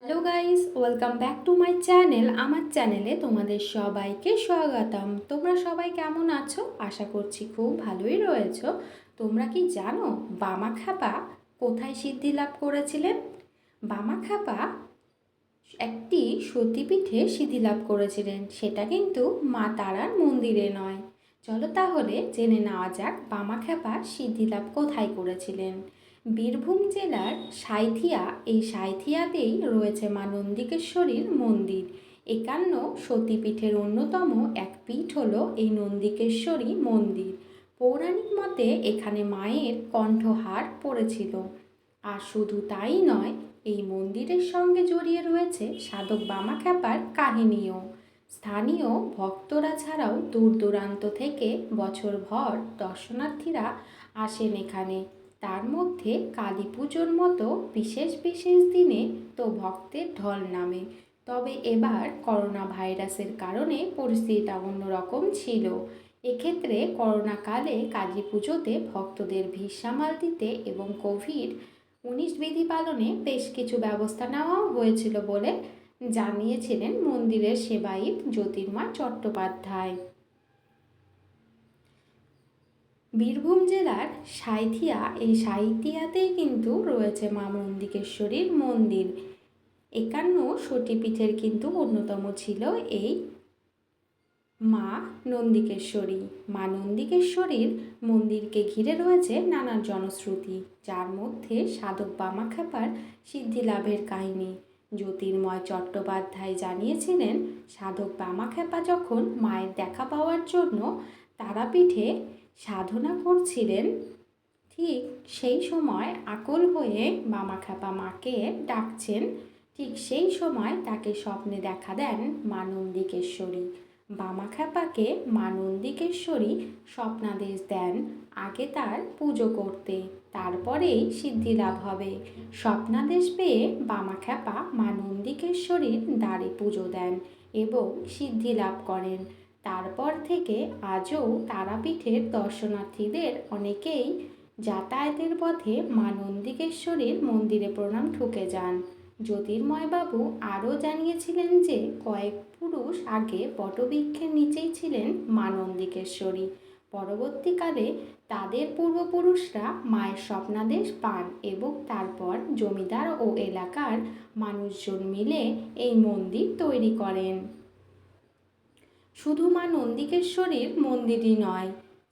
Hello guys, welcome back to my channel. আমার চ্যানেলে তোমাদের সবাইকে স্বাগতম। তোমরা সবাই কেমন আছো? আশা করছি খুব ভালোই রয়েছো। তোমরা কি জানো বামাখ্যাপা কোথায় সিদ্ধি লাভ করেছিলেন? বামাখ্যাপা একটি সতীপীঠে সিদ্ধি লাভ করেছিলেন, সেটা কিন্তু মা তারার মন্দিরে নয়। চলো তাহলে জেনে নেওয়া যাক বামাখ্যাপা সিদ্ধি লাভ কোথায় করেছিলেন। বীরভূম জেলার সাঁইথিয়া, এই সাঁইথিয়াতেই রয়েছে মা নন্দিকেশ্বরীর মন্দির। 51 সতীপীঠের অন্যতম এক পীঠ হলো এই নন্দিকেশ্বরী মন্দির। পৌরাণিক মতে এখানে মায়ের কণ্ঠহার পড়েছিল। আর শুধু তাই নয়, এই মন্দিরের সঙ্গে জড়িয়ে রয়েছে সাধক বামাখ্যাপার কাহিনীও। স্থানীয় ভক্তরা ছাড়াও দূর দূরান্ত থেকে বছরভর দর্শনার্থীরা আসেন এখানে। তার মধ্যে কালী পুজোর মতো বিশেষ বিশেষ দিনে তো ভক্তের ঢল নামে। তবে এবার করোনা ভাইরাসের কারণে পরিস্থিতিটা অন্যরকম ছিল। এক্ষেত্রে করোনাকালে কালী পুজোতে ভক্তদের ভিড় সামাল দিতে এবং কোভিড-19 বিধি পালনে বেশ কিছু ব্যবস্থা নেওয়াও হয়েছিল বলে জানিয়েছিলেন মন্দিরের সেবায়িত জ্যোতির্ময় চট্টোপাধ্যায়। বীরভূম জেলার সাঁইথিয়া, এই সাঁইথিয়াতেই কিন্তু রয়েছে মা নন্দিকেশ্বরীর মন্দির। 51 সতীপীঠের কিন্তু অন্যতম ছিল এই মা নন্দিকেশ্বরী। মা নন্দিকেশ্বরীর মন্দিরকে ঘিরে রয়েছে নানান জনশ্রুতি, যার মধ্যে সাধক বামাখ্যাপার সিদ্ধি লাভের কাহিনী। জ্যোতির্ময় চট্টোপাধ্যায় জানিয়েছিলেন, সাধক বামাখ্যাপা যখন মায়ের দেখা পাওয়ার জন্য তারাপীঠে সাধনা করছিলেন, ঠিক সেই সময় আকুল হয়ে বামাখ্যাপা মাকে ডাকছেন। ঠিক সেই সময় তাকে স্বপ্নে দেখা দেন মা নন্দিকেশ্বরী। বামাখ্যাপাকে মা নন্দিকেশ্বরী স্বপ্নাদেশ দেন আগে তার পুজো করতে, তারপরেই সিদ্ধি লাভ হবে। স্বপ্নাদেশ পেয়ে বামাখ্যাপা মা নন্দিকেশ্বরীর দ্বারে পুজো দেন এবং সিদ্ধি লাভ করেন। তারপর থেকে আজও তারাপীঠের দর্শনার্থীদের অনেকেই যাতায়াতের পথে মা নন্দিকেশ্বরীর মন্দিরে প্রণাম ঠুকে যান। জ্যোতির্ময়বাবু আরও জানিয়েছিলেন যে কয়েক পুরুষ আগে বটবৃক্ষের নিচেই ছিলেন মা নন্দিকেশ্বরী। পরবর্তীকালে তাদের পূর্বপুরুষরা মায়ের স্বপ্নাদেশ পান এবং তারপর জমিদার ও এলাকার মানুষজন মিলে এই মন্দির তৈরি করেন। শুধু মা নন্দিকেশ্বরীর মন্দিরই নয়,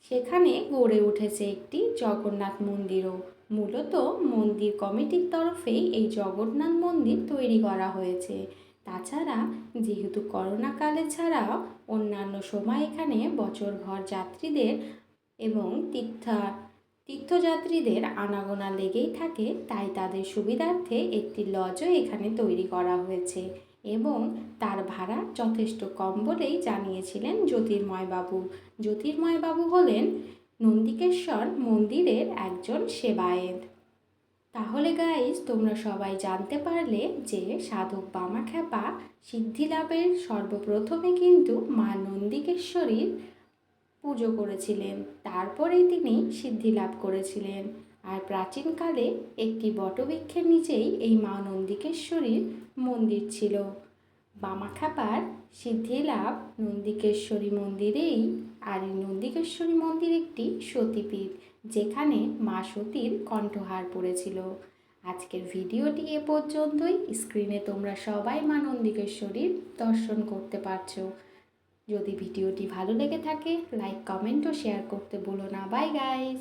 সেখানে গড়ে উঠেছে একটি জগন্নাথ মন্দিরও। মূলত মন্দির কমিটির তরফেই এই জগন্নাথ মন্দির তৈরি করা হয়েছে। তাছাড়া যেহেতু করোনাকালে ছাড়াও অন্যান্য সময় এখানে বছরভর যাত্রীদের এবং তীর্থযাত্রীদের আনাগোনা লেগেই থাকে, তাই তাদের সুবিধার্থে একটি লজও এখানে তৈরি করা হয়েছে এবং তার ভাড়া যথেষ্ট কম বলেই জানিয়েছিলেন জ্যোতির্ময়বাবু। জ্যোতির্ময়বাবু হলেন নন্দিকেশ্বর মন্দিরের একজন সেবায়েত। তাহলে গাইজ, তোমরা সবাই জানতে পারলে যে সাধক বামাখ্যাপা সিদ্ধিলাভের সর্বপ্রথমে কিন্তু মা নন্দিকেশ্বরীর পুজো করেছিলেন, তারপরেই তিনি সিদ্ধি লাভ করেছিলেন। আর প্রাচীনকালে একটি বটবৃক্ষের নিচেই এই মা নন্দিকেশ্বরীর মন্দির ছিল। বামাখ্যাপার সিদ্ধি লাভ নন্দিকেশ্বরী মন্দিরেই। আর এই নন্দিকেশ্বরী মন্দির একটি সতীপীঠ, যেখানে মা সতীর কণ্ঠহার পড়েছিল। আজকের ভিডিওটি এ পর্যন্তই। স্ক্রিনে তোমরা সবাই মা নন্দিকেশ্বরীর দর্শন করতে পারছো। যদি ভিডিওটি ভালো লেগে থাকে, লাইক, কমেন্ট ও শেয়ার করতে ভুলো না। Bye guys.